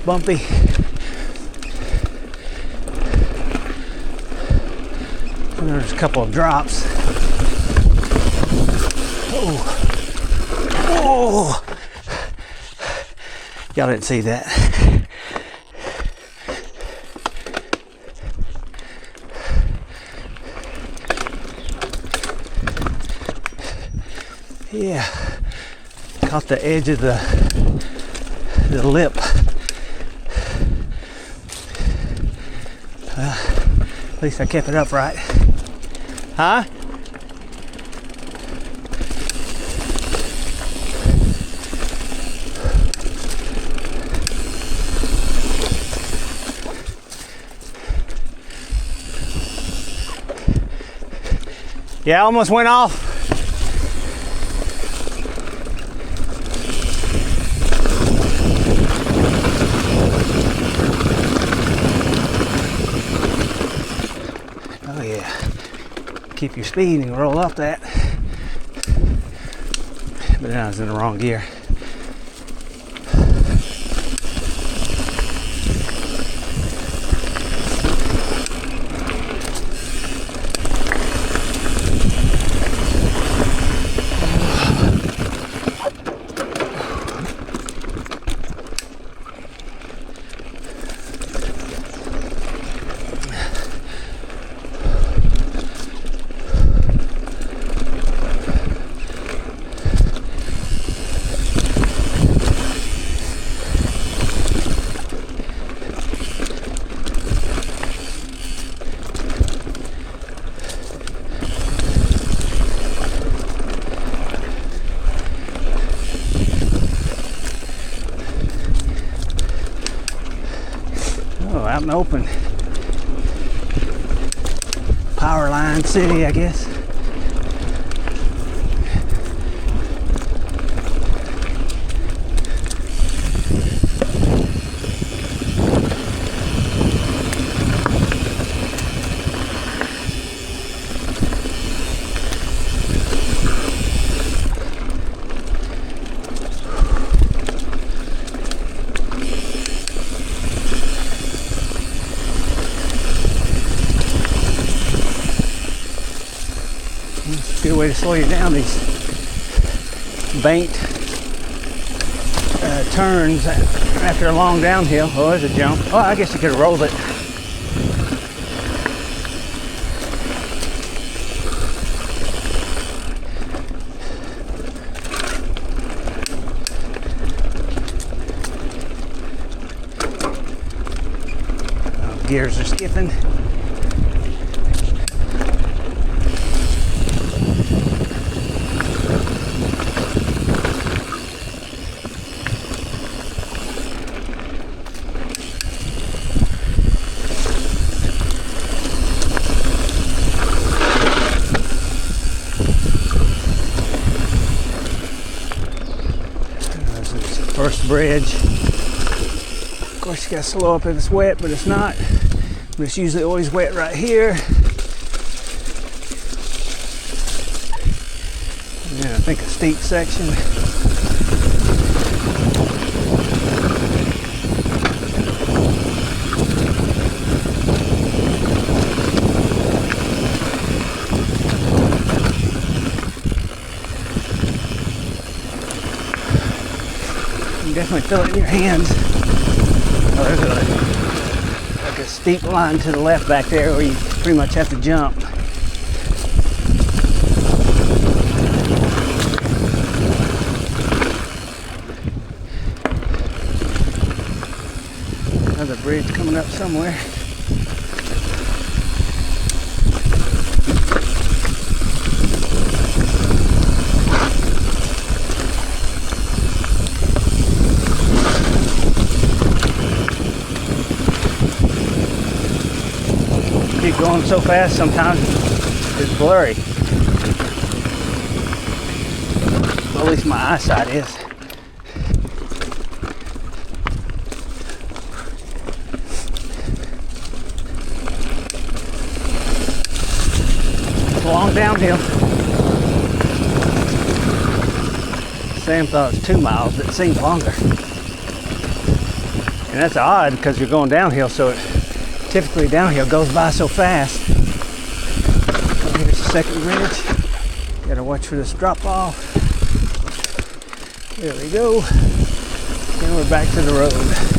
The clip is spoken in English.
bumpy. And there's a couple of drops. Oh, oh! Y'all didn't see that. Yeah, caught the edge of the lip. At least I kept it up right. Huh? Yeah, almost went off. Oh yeah. Keep your speed and roll up that. But I was in the wrong gear. Out in the open. Power line city, I guess. Good way to slow you down, these banked turns after a long downhill. Oh, there's a jump. Oh, I guess you could have rolled it. Oh, gears are skipping. First bridge. Of course, you gotta slow up if it's wet, but it's not. But it's usually always wet right here. And then I think a steep section. Definitely feel it in your hands. Oh, there's like a steep line to the left back there where you pretty much have to jump. Another bridge coming up somewhere. Keep going so fast sometimes it's blurry. Well, at least my eyesight is. It's a long downhill. Sam thought it was 2 miles, but it seemed longer. And that's odd because you're going downhill, so typically downhill goes by so fast. Oh, here's the second bridge. Gotta watch for this drop off. There we go. And we're back to the road.